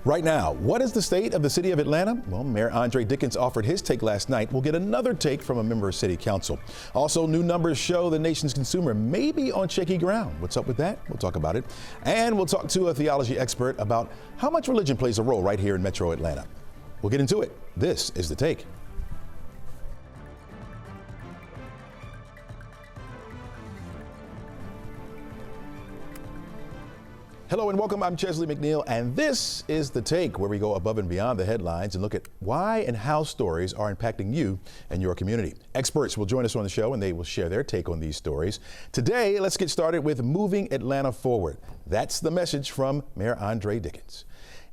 Right now, what is the state of the city of Atlanta? Well, Mayor Andre Dickens offered his take last night. We'll get another take from a member of City Council. Also, new numbers show the nation's consumer may be on shaky ground. What's up with that? We'll talk about it. And we'll talk to a theology expert about how much religion plays a role right here in Metro Atlanta. We'll get into it. This is The Take. Hello and welcome. I'm Chesley McNeil, and this is The Take, where we go above and beyond the headlines and look at why and how stories are impacting you and your community. Experts will join us on the show, and they will share their take on these stories. Today, let's get started with moving Atlanta forward. That's the message from Mayor Andre Dickens.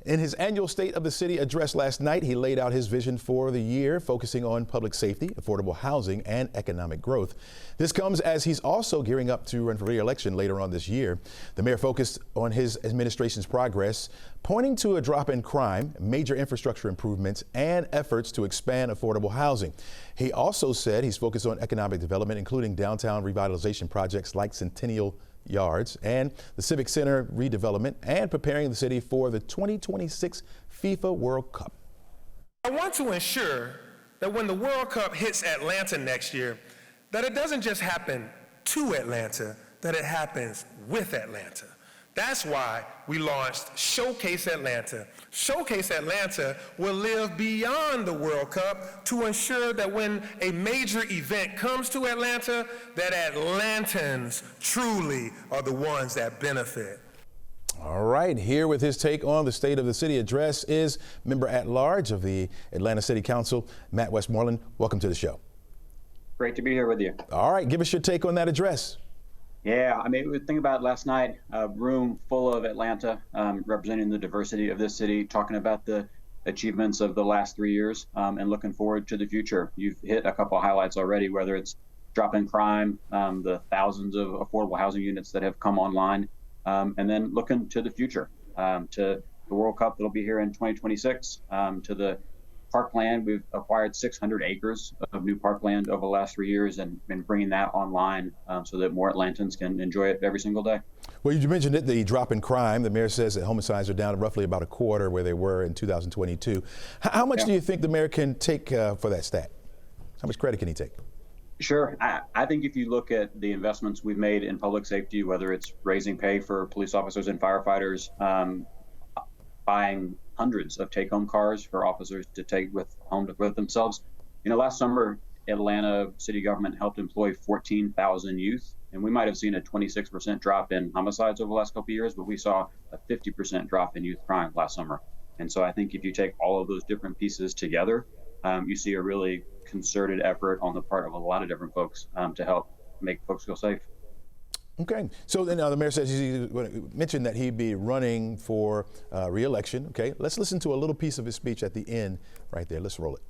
In his annual State of the City address last night, he laid out his vision for the year, focusing on public safety, affordable housing, and economic growth. This comes as he's also gearing up to run for re-election later on this year. The mayor focused on his administration's progress, pointing to a drop in crime, major infrastructure improvements, and efforts to expand affordable housing. He also said he's focused on economic development, including downtown revitalization projects like Centennial Yards and the Civic Center redevelopment, and preparing the city for the 2026 FIFA World Cup. I want to ensure that when the World Cup hits Atlanta next year, that it doesn't just happen to Atlanta, that it happens with Atlanta. That's why we launched Showcase Atlanta. Showcase Atlanta will live beyond the World Cup to ensure that when a major event comes to Atlanta, that Atlantans truly are the ones that benefit. All right, here with his take on the State of the City address is Member at Large of the Atlanta City Council, Matt Westmoreland. Welcome to the show. Great to be here with you. All right, give us your take on that address. Yeah, I mean, think about last night, a room full of Atlanta, representing the diversity of this city, talking about the achievements of the last 3 years and looking forward to the future. You've hit a couple of highlights already, whether it's dropping crime, the thousands of affordable housing units that have come online, and then looking to the future, to the World Cup that'll be here in 2026, to the parkland. We've acquired 600 acres of new parkland over the last 3 years and been bringing that online so that more Atlantans can enjoy it every single day. Well, you mentioned it, the drop in crime. The mayor says that homicides are down roughly about a quarter where they were in 2022. How much do you think the mayor can take for that stat? How much credit can he take? Sure. I think if you look at the investments we've made in public safety, whether it's raising pay for police officers and firefighters, buying hundreds of take-home cars for officers to take home with themselves. You know, last summer, Atlanta city government helped employ 14,000 youth, and we might have seen a 26% drop in homicides over the last couple of years, but we saw a 50% drop in youth crime last summer. And so I think if you take all of those different pieces together, you see a really concerted effort on the part of a lot of different folks to help make folks feel safe. Okay, so then the mayor says he mentioned that he'd be running for re-election. Okay, let's listen to a little piece of his speech at the end right there. Let's roll it.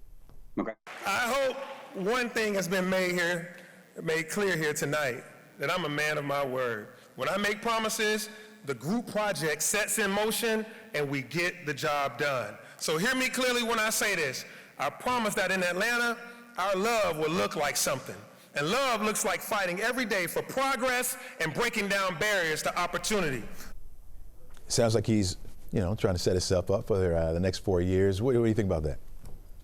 Okay. I hope one thing has been made clear here tonight, that I'm a man of my word. When I make promises, the group project sets in motion and we get the job done. So hear me clearly when I say this. I promise that in Atlanta, our love will look like something. And love looks like fighting every day for progress and breaking down barriers to opportunity. Sounds like he's, trying to set himself up for the next 4 years. What do you think about that?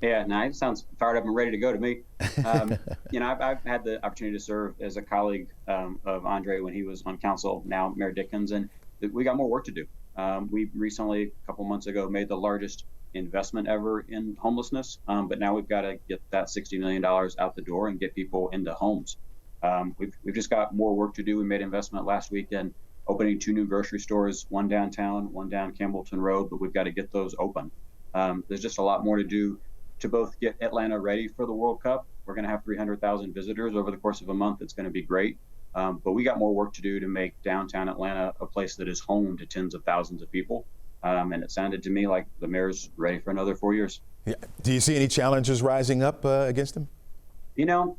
Yeah, no, it sounds fired up and ready to go to me. I've had the opportunity to serve as a colleague of Andre when he was on council, now Mayor Dickens, and we got more work to do. We recently, a couple months ago, made the largest investment ever in homelessness, but now we've got to get that $60 million out the door and get people into homes. We've just got more work to do. We made investment last week in opening 2 new grocery stores, one downtown, one down Campbellton Road, but we've got to get those open. There's just a lot more to do to both get Atlanta ready for the World Cup. We're going to have 300,000 visitors over the course of a month. It's going to be great. But we got more work to do to make downtown Atlanta a place that is home to tens of thousands of people. And it sounded to me like the mayor's ready for another 4 years. Yeah. Do you see any challenges rising up against him?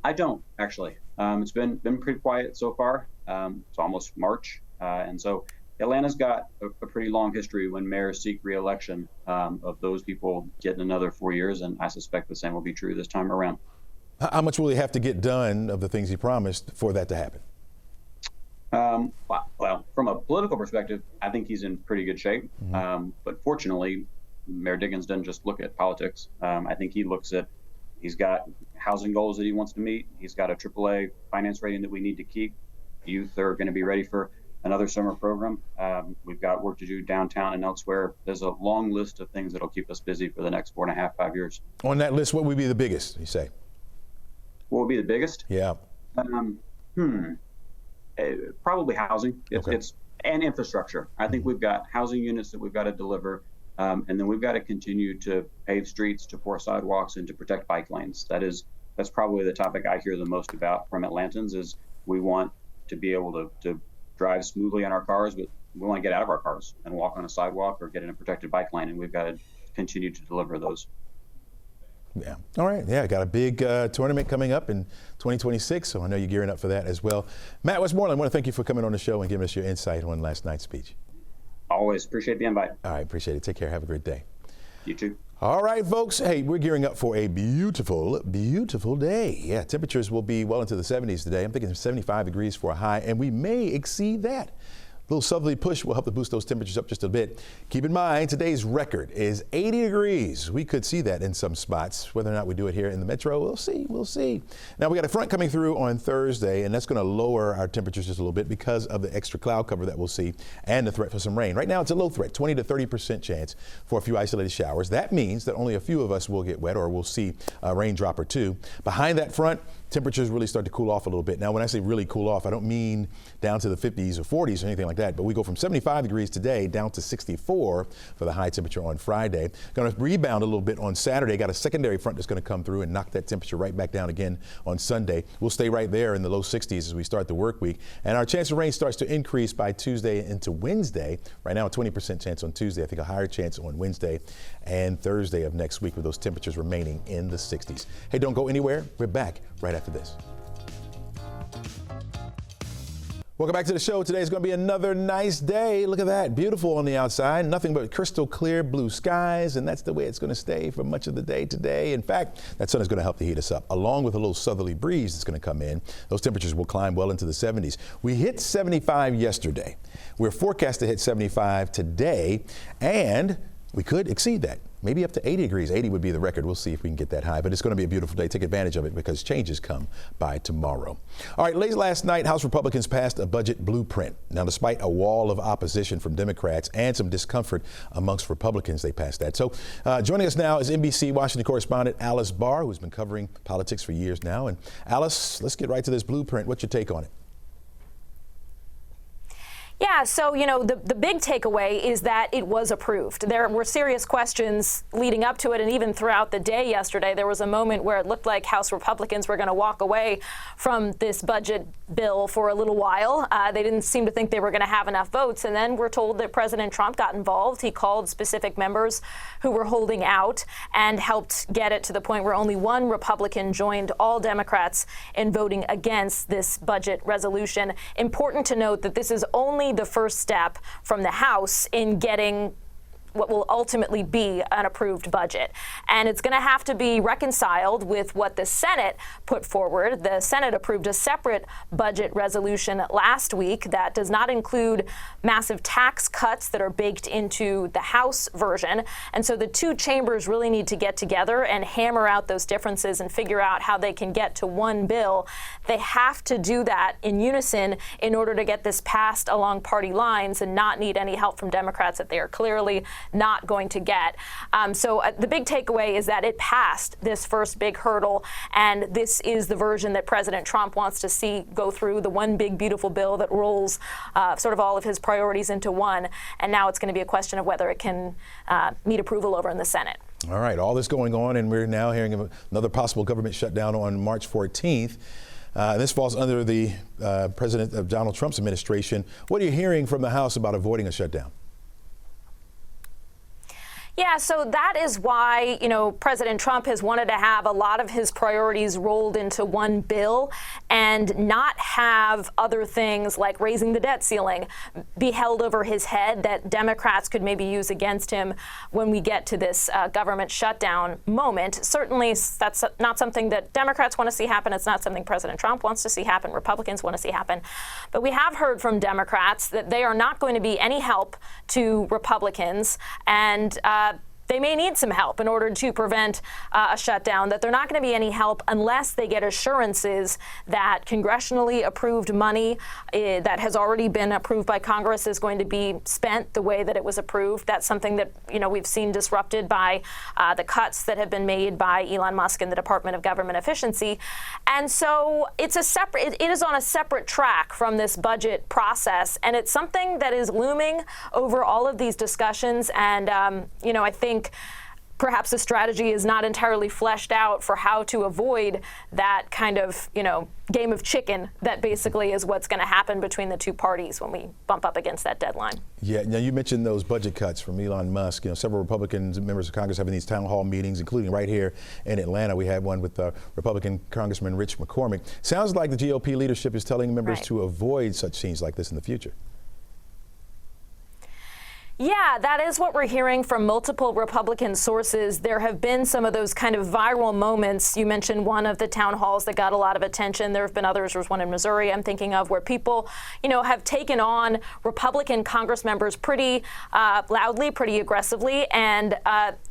I don't actually. It's been pretty quiet so far. It's almost March, and so Atlanta's got a pretty long history when mayors seek re-election of those people getting another 4 years, and I suspect the same will be true this time around. How much will he have to get done of the things he promised for that to happen? Well, from a political perspective, I think he's in pretty good shape. But fortunately, Mayor Dickens doesn't just look at politics. I think he's got housing goals that he wants to meet. He's got a AAA finance rating that we need to keep. Youth are going to be ready for another summer program. We've got work to do downtown and elsewhere. There's a long list of things that'll keep us busy for the next 4.5, 5 years. On that list, what would be the biggest, you say? What would be the biggest? Yeah. Probably housing. Okay. And infrastructure. I think we've got housing units that we've got to deliver. And then we've got to continue to pave streets, to pour sidewalks, and to protect bike lanes. That's probably the topic I hear the most about from Atlantans. Is we want to be able to drive smoothly in our cars, but we want to get out of our cars and walk on a sidewalk or get in a protected bike lane, and we've got to continue to deliver those. Yeah. All right. Yeah. Got a big tournament coming up in 2026, so I know you're gearing up for that as well. Matt Westmoreland, I want to thank you for coming on the show and giving us your insight on last night's speech. Always appreciate the invite. All right. Appreciate it. Take care. Have a great day. You too. All right, folks. Hey, we're gearing up for a beautiful, beautiful day. Yeah, temperatures will be well into the 70s today. I'm thinking 75 degrees for a high, and we may exceed that. A little southerly push will help to boost those temperatures up just a bit. Keep in mind, today's record is 80 degrees. We could see that in some spots. Whether or not we do it here in the metro, we'll see. We'll see. Now, we got a front coming through on Thursday, and that's going to lower our temperatures just a little bit because of the extra cloud cover that we'll see and the threat for some rain. Right now, it's a low threat, 20 to 30% chance for a few isolated showers. That means that only a few of us will get wet or we'll see a raindrop or two. Behind that front, temperatures really start to cool off a little bit. Now, when I say really cool off, I don't mean down to the 50s or 40s or anything like that, but we go from 75 degrees today down to 64 for the high temperature on Friday. Going to rebound a little bit on Saturday. Got a secondary front that's going to come through and knock that temperature right back down again on Sunday. We'll stay right there in the low 60s as we start the work week. And our chance of rain starts to increase by Tuesday into Wednesday. Right now, a 20% chance on Tuesday. I think a higher chance on Wednesday and Thursday of next week with those temperatures remaining in the 60s. Hey, don't go anywhere. We're back right after this. Welcome back to the show. Today is going to be another nice day. Look at that. Beautiful on the outside. Nothing but crystal clear blue skies, and that's the way it's going to stay for much of the day today. In fact, that sun is going to help to heat us up, along with a little southerly breeze that's going to come in. Those temperatures will climb well into the 70s. We hit 75 yesterday. We're forecast to hit 75 today, and we could exceed that. Maybe up to 80 degrees. 80 would be the record. We'll see if we can get that high, but it's going to be a beautiful day. Take advantage of it because changes come by tomorrow. All right, late last night, House Republicans passed a budget blueprint. Now, despite a wall of opposition from Democrats and some discomfort amongst Republicans, they passed that. So joining us now is NBC Washington correspondent Alice Barr, who's been covering politics for years now. And Alice, let's get right to this blueprint. What's your take on it? Yeah, so, the big takeaway is that it was approved. There were serious questions leading up to it, and even throughout the day yesterday, there was a moment where it looked like House Republicans were going to walk away from this budget bill for a little while. They didn't seem to think they were going to have enough votes, and then we're told that President Trump got involved. He called specific members who were holding out and helped get it to the point where only one Republican joined all Democrats in voting against this budget resolution. Important to note that this is only the first step from the House in getting what will ultimately be an approved budget. And it's going to have to be reconciled with what the Senate put forward. The Senate approved a separate budget resolution last week that does not include massive tax cuts that are baked into the House version. And so the two chambers really need to get together and hammer out those differences and figure out how they can get to one bill. They have to do that in unison in order to get this passed along party lines and not need any help from Democrats that they are clearly not going to get. So the big takeaway is that it passed this first big hurdle, and this is the version that President Trump wants to see go through, the one big beautiful bill that rolls sort of all of his priorities into one. And now it's going to be a question of whether it can meet approval over in the Senate. All right, all this going on, and we're now hearing of another possible government shutdown on March 14th. This falls under the President of Donald Trump's administration. What are you hearing from the House about avoiding a shutdown? Yeah, so that is why, President Trump has wanted to have a lot of his priorities rolled into one bill and not have other things like raising the debt ceiling be held over his head that Democrats could maybe use against him when we get to this government shutdown moment. Certainly, that's not something that Democrats want to see happen. It's not something President Trump wants to see happen. Republicans want to see happen. But we have heard from Democrats that they are not going to be any help to Republicans, and they may need some help in order to prevent a shutdown, that they're not going to be any help unless they get assurances that congressionally approved money that has already been approved by Congress is going to be spent the way that it was approved. That's something that, we've seen disrupted by the cuts that have been made by Elon Musk and the Department of Government Efficiency. And so it is on a separate track from this budget process, and it's something that is looming over all of these discussions. And, I think perhaps the strategy is not entirely fleshed out for how to avoid that kind of, game of chicken that basically is what's going to happen between the two parties when we bump up against that deadline. Yeah, now you mentioned those budget cuts from Elon Musk. Several Republicans and members of Congress having these town hall meetings, including right here in Atlanta. We had one with Republican Congressman Rich McCormick. Sounds like the GOP leadership is telling members to avoid such scenes like this in the future. Yeah, that is what we're hearing from multiple Republican sources. There have been some of those kind of viral moments. You mentioned one of the town halls that got a lot of attention. There have been others. There's one in Missouri I'm thinking of where people, have taken on Republican Congress members pretty loudly, pretty aggressively. And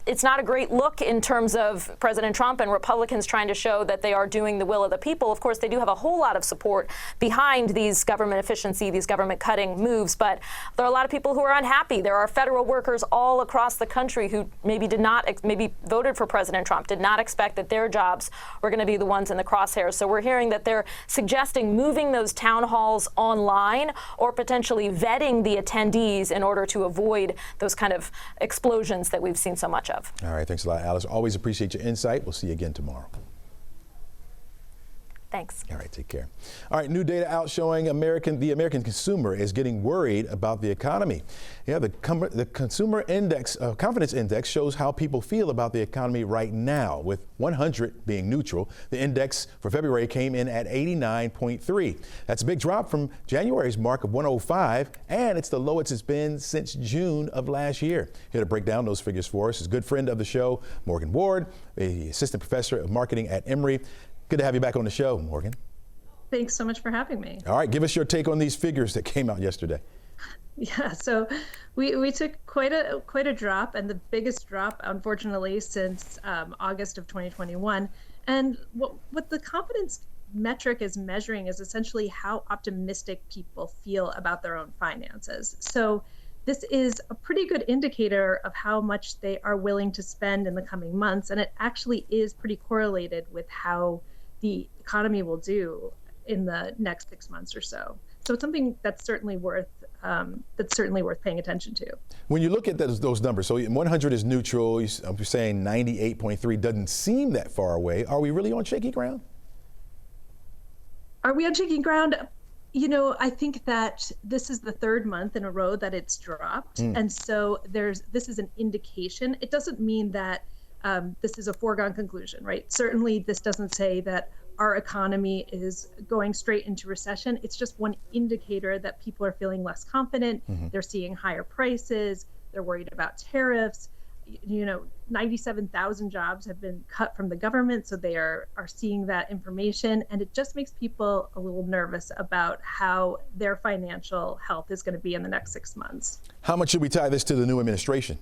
it's not a great look in terms of President Trump and Republicans trying to show that they are doing the will of the people. Of course, they do have a whole lot of support behind these government efficiency, these government cutting moves. But there are a lot of people who are unhappy. There are federal workers all across the country who maybe voted for President Trump, did not expect that their jobs were going to be the ones in the crosshairs. So we're hearing that they're suggesting moving those town halls online or potentially vetting the attendees in order to avoid those kind of explosions that we've seen so much of. All right, thanks a lot, Alice. Always appreciate your insight. We'll see you again tomorrow. Thanks. All right, take care. All right, new data out showing the American consumer is getting worried about the economy. Yeah, the consumer index, confidence index shows how people feel about the economy right now, with 100 being neutral. The index for February came in at 89.3. That's a big drop from January's mark of 105, and it's the lowest it's been since June of last year. Here to break down those figures for us is a good friend of the show, Morgan Ward, the assistant professor of marketing at Emory. Good to have you back on the show, Morgan. Thanks so much for having me. All right, give us your take on these figures that came out yesterday. Yeah, so we took quite a drop, and the biggest drop, unfortunately, since August of 2021. And what the confidence metric is measuring is essentially how optimistic people feel about their own finances. So this is a pretty good indicator of how much they are willing to spend in the coming months, and it actually is pretty correlated with how the economy will do in the next 6 months or so. So it's something that's certainly worth paying attention to. When you look at those numbers, so 100 is neutral. You're saying 98.3 doesn't seem that far away. Are we really on shaky ground? Are we on shaky ground? I think that this is the third month in a row that it's dropped, and so this is an indication. It doesn't mean that this is a foregone conclusion, right? Certainly, this doesn't say that our economy is going straight into recession. It's just one indicator that people are feeling less confident. They're seeing higher prices. They're worried about tariffs. 97,000 jobs have been cut from the government, so they are seeing that information, and it just makes people a little nervous about how their financial health is going to be in the next 6 months. How much should we tie this to the new administration?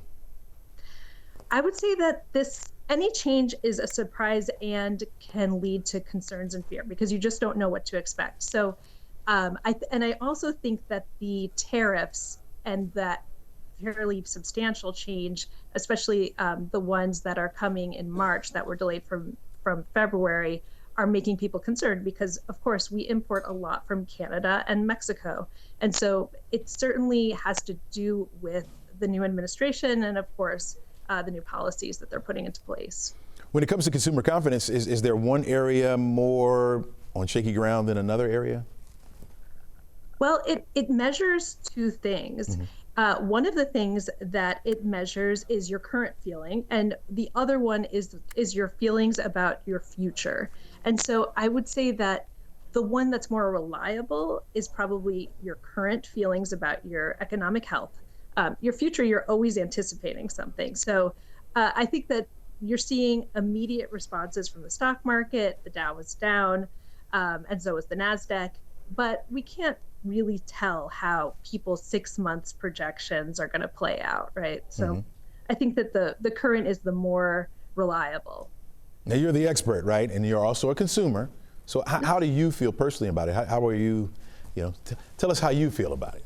I would say that any change is a surprise and can lead to concerns and fear because you just don't know what to expect. So, I also think that the tariffs and that fairly substantial change, especially the ones that are coming in March that were delayed from February, are making people concerned because, of course, we import a lot from Canada and Mexico. And so it certainly has to do with the new administration and, of course, the new policies that they're putting into place. When it comes to consumer confidence, is there one area more on shaky ground than another area? Well, it measures two things. One of the things that it measures is your current feeling, and the other one is your feelings about your future. And so I would say that the one that's more reliable is probably your current feelings about your economic health. Your future, you're always anticipating something. So I think that you're seeing immediate responses from the stock market. The Dow was down, and so was the NASDAQ. But we can't really tell how people's 6 months projections are going to play out, right? So I think that the current is the more reliable. Now, you're the expert, right? And you're also a consumer. So how do you feel personally about it? How are you, tell us how you feel about it.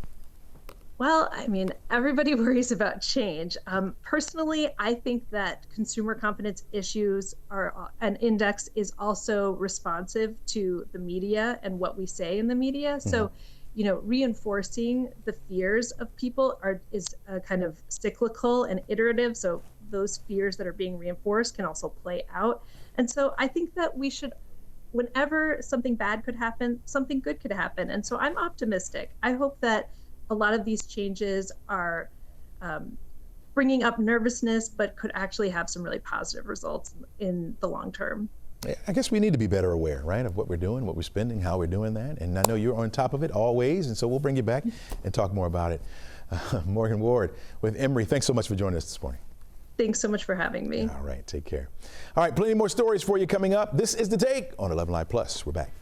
Well, I mean, everybody worries about change. Personally, I think that consumer confidence issues an index is also responsive to the media and what we say in the media. Mm-hmm. So, reinforcing the fears of people is kind of cyclical and iterative. So those fears that are being reinforced can also play out. And so I think that we should, whenever something bad could happen, something good could happen. And so I'm optimistic. I hope that a lot of these changes are bringing up nervousness, but could actually have some really positive results in the long term. I guess we need to be better aware, right, of what we're doing, what we're spending, how we're doing that. And I know you're on top of it always, and so we'll bring you back and talk more about it. Morgan Ward with Emory, thanks so much for joining us this morning. Thanks so much for having me. All right, take care. All right, plenty more stories for you coming up. This is The Take on 11Alive Plus. We're back.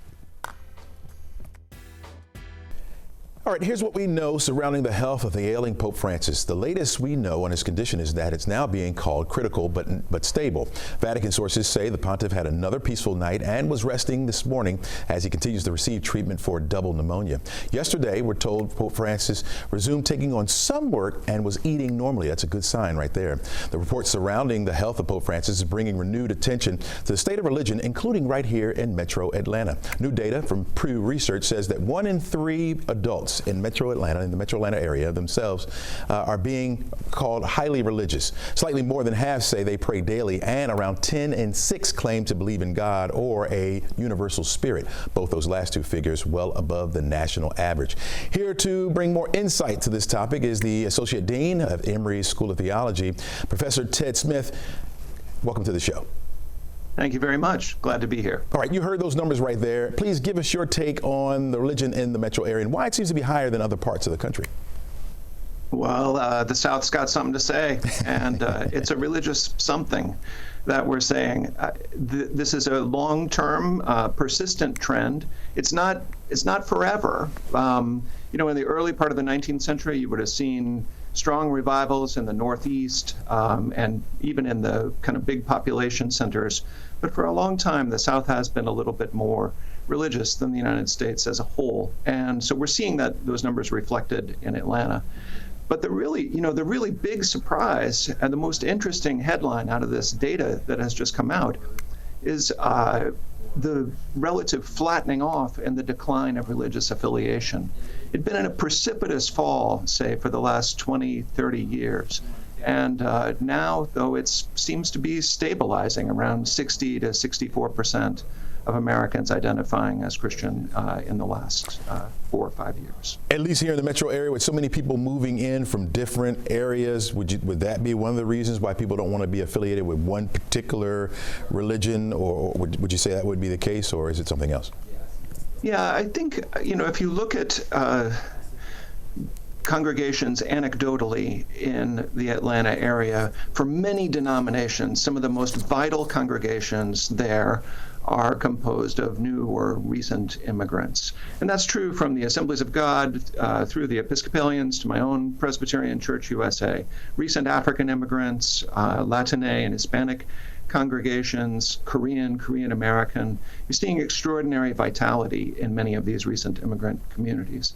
All right, here's what we know surrounding the health of the ailing Pope Francis. The latest we know on his condition is that it's now being called critical but stable. Vatican sources say the pontiff had another peaceful night and was resting this morning as he continues to receive treatment for double pneumonia. Yesterday, we're told Pope Francis resumed taking on some work and was eating normally. That's a good sign right there. The reports surrounding the health of Pope Francis is bringing renewed attention to the state of religion, including right here in Metro Atlanta. New data from Pew Research says that 1 in 3 adults in Metro Atlanta, in the Metro Atlanta area themselves, are being called highly religious. Slightly more than half say they pray daily, and around 10 in 6 claim to believe in God or a universal spirit. Both those last two figures well above the national average. Here to bring more insight to this topic is the Associate Dean of Emory School of Theology, Professor Ted Smith. Welcome to the show. Thank you very much. Glad to be here. All right, you heard those numbers right there. Please give us your take on the religion in the metro area and why it seems to be higher than other parts of the country. Well, the South's got something to say, and it's a religious something that we're saying. This is a long-term, persistent trend. It's not forever. In the early part of the 19th century, you would have seen strong revivals in the Northeast and even in the kind of big population centers. But for a long time, the South has been a little bit more religious than the United States as a whole. And so we're seeing those numbers reflected in Atlanta. But the really big surprise and the most interesting headline out of this data that has just come out is the relative flattening off and the decline of religious affiliation. It'd been in a precipitous fall, say, for the last 20, 30 years. And now, though, it seems to be stabilizing around 60 to 64% of Americans identifying as Christian in the last 4 or 5 years. At least here in the metro area, with so many people moving in from different areas, would that be one of the reasons why people don't want to be affiliated with one particular religion, or would you say that would be the case, or is it something else? Yeah, I think, if you look at congregations anecdotally in the Atlanta area, for many denominations, some of the most vital congregations there are composed of new or recent immigrants. And that's true from the Assemblies of God through the Episcopalians to my own Presbyterian Church USA. Recent African immigrants, Latine and Hispanic congregations, Korean American. You're seeing extraordinary vitality in many of these recent immigrant communities.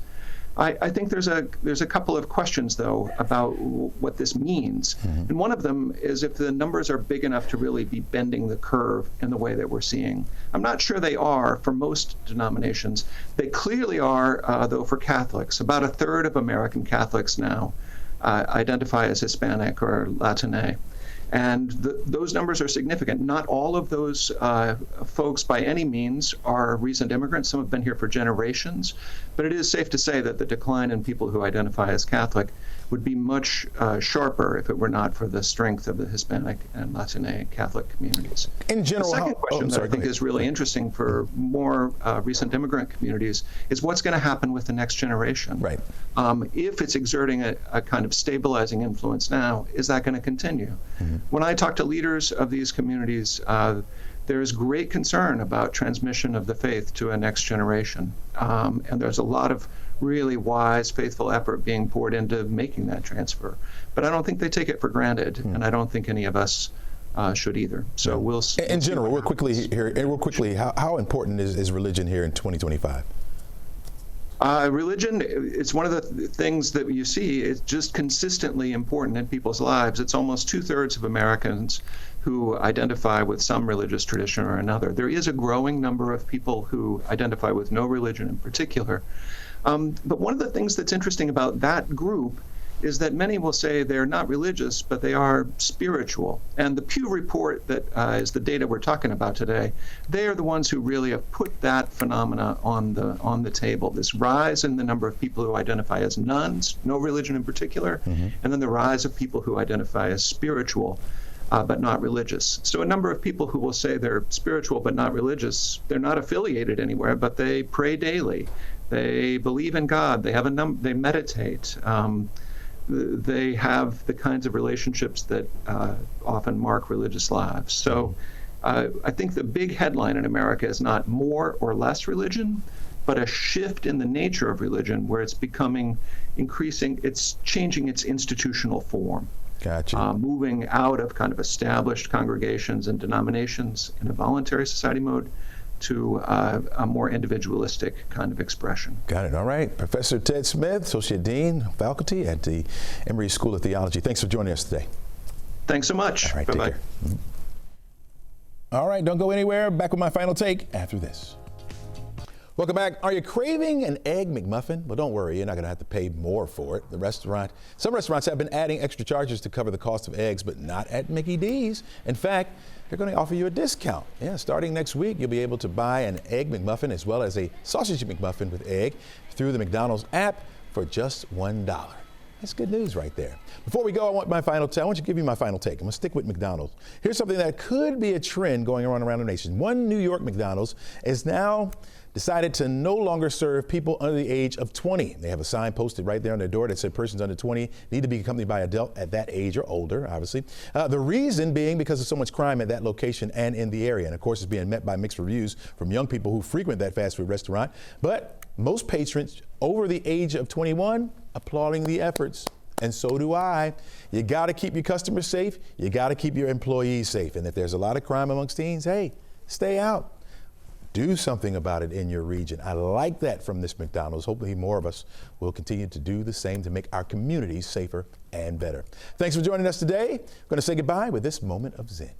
I think there's a couple of questions, though, about what this means. Mm-hmm. And one of them is if the numbers are big enough to really be bending the curve in the way that we're seeing. I'm not sure they are for most denominations. They clearly are, though, for Catholics. About a third of American Catholics now identify as Hispanic or Latine. And those numbers are significant. Not all of those folks by any means are recent immigrants. Some have been here for generations. But it is safe to say that the decline in people who identify as Catholic would be much sharper if it were not for the strength of the Hispanic and Latine Catholic communities. In general, the second question that I think is really interesting for more recent immigrant communities is what's going to happen with the next generation. Right. If it's exerting a kind of stabilizing influence now, is that going to continue? Mm-hmm. When I talk to leaders of these communities, there is great concern about transmission of the faith to a next generation. And there's a lot of really wise, faithful effort being poured into making that transfer. But I don't think they take it for granted, and I don't think any of us should either. So we'll see. In general, real quickly, how important is religion here in 2025? Religion, it's one of the things that you see, it's just consistently important in people's lives. It's almost 2/3 of Americans who identify with some religious tradition or another. There is a growing number of people who identify with no religion in particular. But one of the things that's interesting about that group is that many will say they're not religious, but they are spiritual. And the Pew report that is the data we're talking about today, they are the ones who really have put that phenomena on the table. This rise in the number of people who identify as nones, no religion in particular, and then the rise of people who identify as spiritual, but not religious. So a number of people who will say they're spiritual but not religious, they're not affiliated anywhere, but they pray daily. They believe in God. They have they meditate. They have the kinds of relationships that often mark religious lives. So I think the big headline in America is not more or less religion, but a shift in the nature of religion where it's becoming increasing, it's changing its institutional form. Gotcha. Moving out of kind of established congregations and denominations in a voluntary society mode to a more individualistic kind of expression. Got it. All right. Professor Ted Smith, Associate Dean, Faculty at the Emory School of Theology. Thanks for joining us today. Thanks so much. All right, Bye-bye. take care. All right, don't go anywhere. Back with my final take after this. Welcome back. Are you craving an Egg McMuffin? Well, don't worry, you're not going to have to pay more for it. Some restaurants have been adding extra charges to cover the cost of eggs, but not at Mickey D's. In fact, they're going to offer you a discount. Yeah, starting next week, you'll be able to buy an Egg McMuffin as well as a Sausage McMuffin with egg through the McDonald's app for just $1. That's good news right there. Before we go, I want to give you my final take. I'm going to stick with McDonald's. Here's something that could be a trend going around the nation. One New York McDonald's is now decided to no longer serve people under the age of 20. They have a sign posted right there on their door that said persons under 20 need to be accompanied by an adult at that age or older, obviously. The reason being because of so much crime at that location and in the area. And of course, it's being met by mixed reviews from young people who frequent that fast food restaurant. But most patrons over the age of 21 applauding the efforts. And so do I. You got to keep your customers safe. You got to keep your employees safe. And if there's a lot of crime amongst teens, hey, stay out. Do something about it in your region. I like that from this McDonald's. Hopefully more of us will continue to do the same to make our communities safer and better. Thanks for joining us today. I'm going to say goodbye with this moment of Zen.